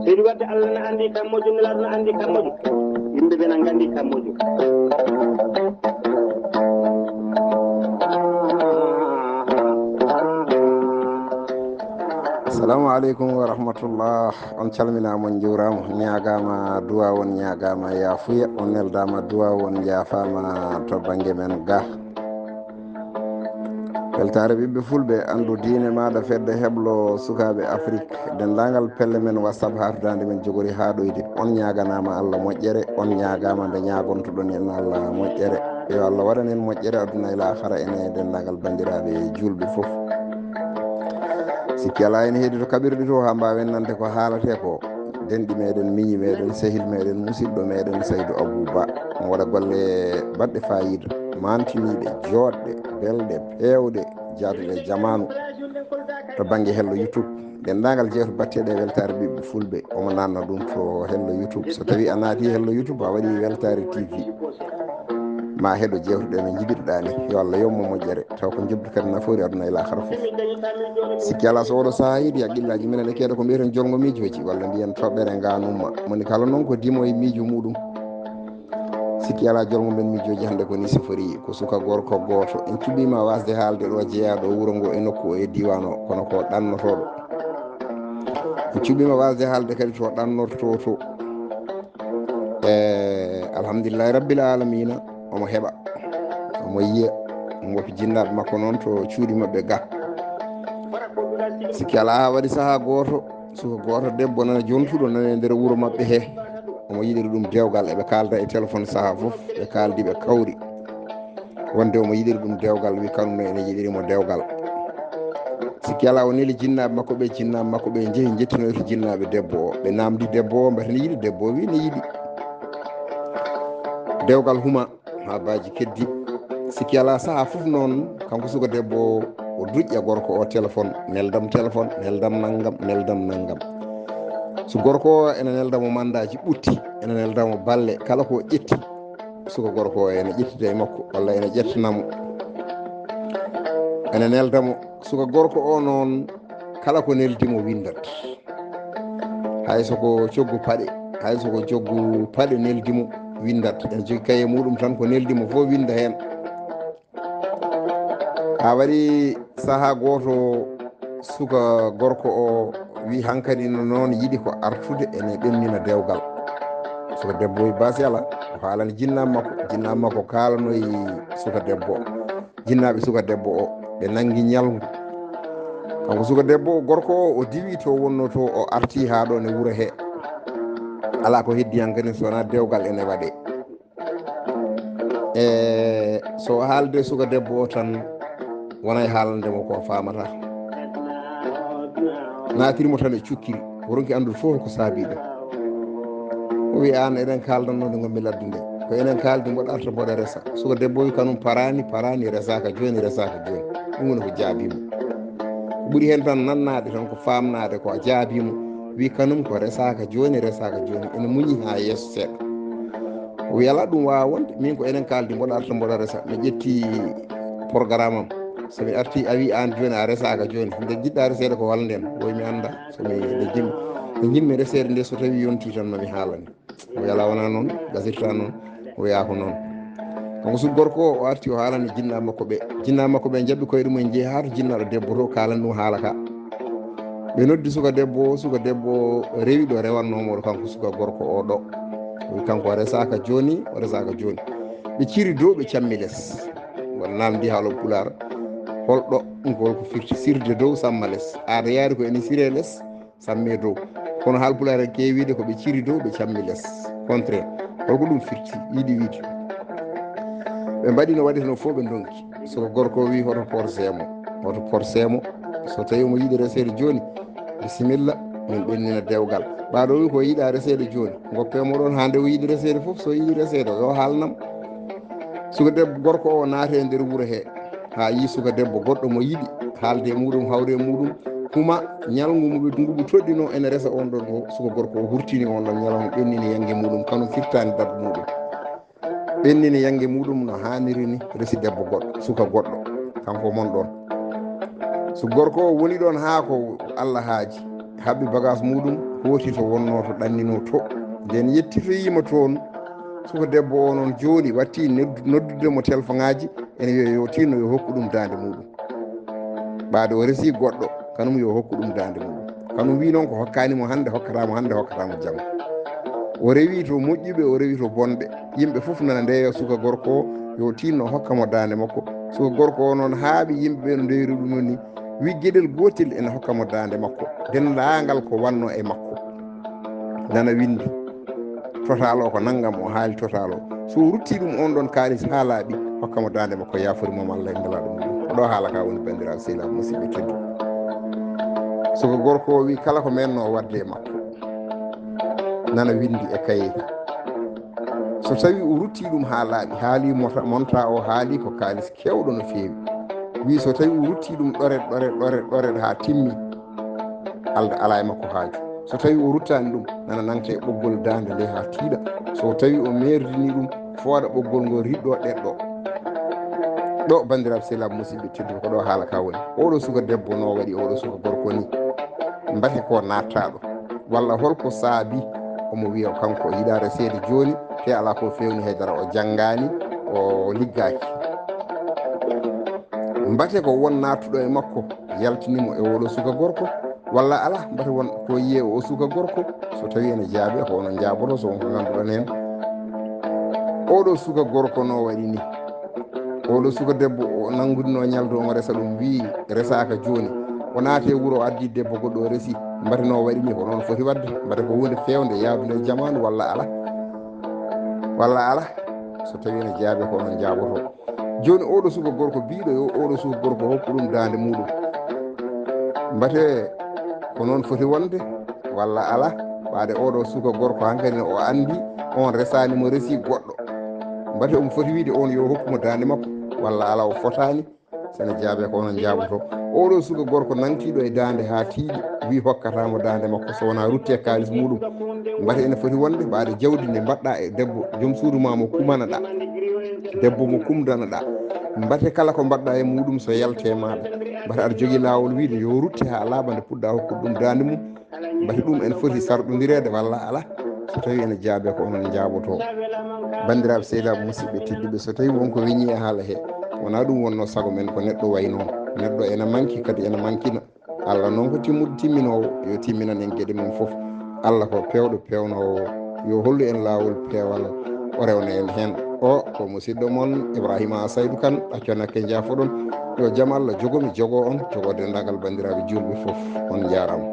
seydi wadde Allah ne andi kam moƴƴo nelaɗo ne andi kam moƴƴo yimɓe ɓe nan gandi kam moƴƴo assalamu aleykum wa rahmatullah. On calminama, on juurama, ñagama duwa won, ñagama yafuya, on neldama duwa won, jafama to banggue men ga. weltare ɓiɓɓe fulɓe, andu diine maɗa fedde heblo sukaɓe afrique dendagal pelle men whatsapp hatudade men jogori ha ɗoyde. On ñaganama Allah moƴƴere, on ñagama nde ñagontoɗon en Allah moƴƴere. yo Allah waɗan en moƴƴere aduna ila hara ene dendagal bandiraɓe julɓe foof. sikki ala en heedi to kaɓirɗe to ha mbawen nande ko haalate ko. denɗi meɗen, miñi meɗen, sehil meɗen, musidɗo meɗen Saydou Abouba mo waɗa golle baɗɗe fayida, mantiniɗe, joɗɗe, belɗe, pewɗe, jaaduɗe jamanu to banggue hello YouTube. dendagal jeeto batteɗe weltare ɓiɓɓe fulɓe omo nanna ɗum to hello YouTube. so tawi a naati hello YouTube a waɗi weltare TV ma heeɗo jewtuɗe no jiɗirɗani. yo Allah yommo moƴƴere taw ko jobdi kadi nafoori aduna ila hara foof. sikki ala so oɗo saaha yiiɗi haqqillaji minen e keeɗa ko mbiyeten jolgo miijoji walla mbiyen toɓɓere ganumma moni kala noon ko dimo e miijo muɗum. sikki ala jolgo men miijoji hannde ko ni sifori ko suka gorko goto. en cuɓima wasde haalde ɗo jeeyaɗo wuuro ngo e nokku o e diwan o kono ko ɗannotoɗo. en cuɓima wasde haalde kadi to ɗannorto to alhamdulillahi rabbil alamina omo heɓa, omo yiya, omo wopi jinnaɓe makko noon to cuuɗi mabɓe ga. sikki ala ha waɗi saaha goto suka goto debbo nana jontuɗo nana e nder wuuro mabɓe he, omo yiɗiri ɗum dewgal, eɓe kalda e téléphone saaha foof ɓe kaldi ɓe kawri wonde omo yiɗiri ɗum dewgal, wi kañumne ene yiɗirimo dewgal. sikki ala o neli jinnaɓe makko ɓe, jinnaɓe makko ɓe jeehi jettinoyto jinnaɓe debbo o, ɓe namdi debbo o mbete ne yiiɗi, debbo o wi ne yiiɗi. dewgal huma ha baji keddi. sikki ala saaha foof noon kanko suka debbo o duƴƴa gorko o téléphone, neldam téléphone, neldam naggam, neldam naggam. so gorko o ene neldamo mandaji ɓutti, ene neldamo balle, kala ko ƴetti suka gorko o ene ƴettida e makko walla ene ƴettanamo, ene neldamo. suka gorko o noon kala ko neldimo windat, hay soko coggu paɗe, hay soko joggu paɗe neldimo windat. ene jogui kaye muɗum tan ko neldimo fof winda hen. ha waɗi saaha goto suka gorko o wi hankkadi no noon yiiɗi ko artude ene ɓennina dewgal. suka debbo wi basi ala o haalani jinnaɓe makko kalanoyi suka debbo o, jinnaɓe suka debbo o ɓe nanggui ñalgu. kanko suka debbo gorko o diwi to wonno to o arti ha ɗo ne wuuro he, ala ko heddi hankkadi sowona dewgal ene waɗe. so haalde suka debbo o tan wonay haalandemo ko famata, natirimo tan e cukkiri o ronki andude fof ko saabi ɗum. o wi an eɗen kaldanno nde gommi ladde nde ko enen kaldi mboɗo arta mboɗo resa. suka debbo wi kanum parani resaka joni, resaka joni. ɗum woni ko jaabimo. ko ɓuuri hen tan nannade tan ko famnade ko jaabimo, wi kanum ko resaka joni, resaka joni. ene muñi ha yeeso seeɗa. o wi ala ɗum wawa wonde, min ko enen kaldi mboɗo arta mboɗo resa. mi ƴetti programme am, somi arti a wi an joni a resaka joni, nde jiɗɗa resede ko walnden. oyi mi anda somi nde jinmi resede nde so tawi yonti tan mami haalani. o wi ala wona noon, gasirta noon. o yaako noon. kanko suka gorko o arti o haalani jinnaɓe makko ɓe, jinnaɓe makko ɓe jaɓɓi koyɗe mumen jeeyi ha to jinnaɗo debbo to kalani ɗum haala ka. ɓe noddi suka debbo rewi ɗo rewannomoɗo kanko suka gorko o ɗo. o wi kanko o resaka joni, o resaka joni. ɓe ciri dow ɓe cammi less, wona namdi haaloɓe pular holɗo ɗum ko holko firti sirde dow samma less. aada yaari ko ene sire less samme dow, kono haalpulaar en keewide ko ɓe ciri dow ɓe cammi less contraire. holko ɗum firti yiiɗi wiide. ɓe mbaɗi no waɗi no fof ɓe donki. soko gorko wi hoto porsémo, so tawi omo yiiɗi resede joni bisimilla min ɓennina dewgal. ɓaɗo wi ko yiiɗa resede joni, goppemo ɗon ha nde o yiiɗi resede fof. so yiiɗi resede o yo haalnam. suka debbo gorko o naati e nder wuuro he ha yi suka debbo goɗɗo mo yiɗi haalde e muɗum, hawre e muɗum, huma ñalngu nguɓu toɗɗino ene resa on ɗon o. suka gorko o hurtini on ɗon ñalawma, ɓennini yangue muɗum, kano firtani dabbo muɗum, ɓennini yangue muɗum no hanniri ni. resi debbo goɗɗo, suka goɗɗo kanko mon ɗon. so gorko o woni ɗon haa ko Allah haaji haɓɓi bagage muɗum hooti to wonno to ɗannino to nden yettitoyima toon suka debbo o noon jooni watti noddudemo téléphone ŋaji ene wiya yo tinno yo hokku ɗum dande muɗum ɓaade o resi goɗɗo kanum yo hokku ɗum dande muɗum kanum wi noon ko hokkanimo hannde hokkatamo janggo o rewi to moƴƴuɓe o rewi to bonɓe yimɓe fof nana ndeyo suka gorko o yo tinno hokkamo dande makko suka gorko o noon haaɓi yimɓeɓe no ndeyri ɗum ni wi gueɗel gotel ene hokkamo dande makko dendagal ko wanno e makko nana windi total o ko naggam o haali total o so rutti ɗum on ɗon kalis ha laaɓi hokkamo dande makko yafori mom Allah e ngalaɗo muɗum ko ɗo haala ka woni bandiraɓe sehilaɓe musidɓe teddu soko gorko o wi kala ko menno wadde e makko nana windi e kayit so tawi o rutti ɗum ha laaɓi haali monta o haali ko kalis kewɗo no feewi wi so tawi o rutti ɗum ɗoret ha timmi alda ala e makko haaju so tawi o ruttani ɗum nana nanta e ɓoggol dande nde ha tiiɗa so tawi o merdini ɗum fooɗa ɓoggol ngol riɗɗo ɗeɗɗo ɗo bandiraɓe sehilaɓe musidɓe tedduɓe ko ɗo haala ka woni oɗo suka debbo no waɗi oɗo suka gorko ni mbate ko nattaɗo walla holko saabi omo wiya kanko yiɗa resede joni te ala ko fewni haydara o janggani o liggaki mbate ko won nattuɗo e makko yaltinimo e oɗo suka gorko walla ala mbate won ko yiye o suka gorko so tawi ene jaabe ko onon jaaboto so wonko ganduɗon hen oɗo suka gorko no waɗi ni oɗo suka debbo o nanggudino ñaldo omo resa ɗum wi resaka joni o naate wuuro o addi debbo goɗɗo o resi mbate no waɗi ni ko noon foti wadde mbate ko hunde fewde yaadude jamanu walla ala so tawi ene jaabe ko onon jaaboto joni oɗo suka gorko biɗo yo oɗo suka gorko hokku ɗum dande muɗum mbate ko noon foti wonde walla ala ɓaade oɗo suka gorko hankkadi o andi on resanimo resi goɗɗo mbate omo foti wiide on yo hokkumo dande makko walla ala o fotani sene jaabe ko onon jaaboto oɗo suka gorko nantiɗo e dande ha tiiɗi wi hokkatamo dande makko so wona rutte kalis muɗum mbate ene foti wonde ɓaade jawdi ndi mbaɗɗa e debbo joom suudu ma mo kumanaɗa debbo mo kumdanaɗa mbate kala ko mbaɗɗa e muɗum so yalte maɗa mbate aɗa jogui lawol wiide yo rutte ha laaɓa nde puɗɗa hokkude ɗum dande mum mbate ɗum ene foti sarɗodirede walla ala so tawi ene jaabe ko onon jaaboto bandiraɓe sehilaɓe musidɓe tedduɓe so tawi wonko weñi e haala he wona ɗum wonno saago men ko neɗɗo way noon neɗɗo ene manki kadi ene mankina Allah noon ko timminowo yo timminan en gueɗe mum foof Allah ko pewɗo pewnowo yo hollu en lawol pewal o rewna en hen o ko musidɗo moon Ibrahima Saydou Kane ɗacconakke jaafoɗon yo jaam Allah jogomi jogo on jogo dendagal bandiraɓe julɓe foof on jarama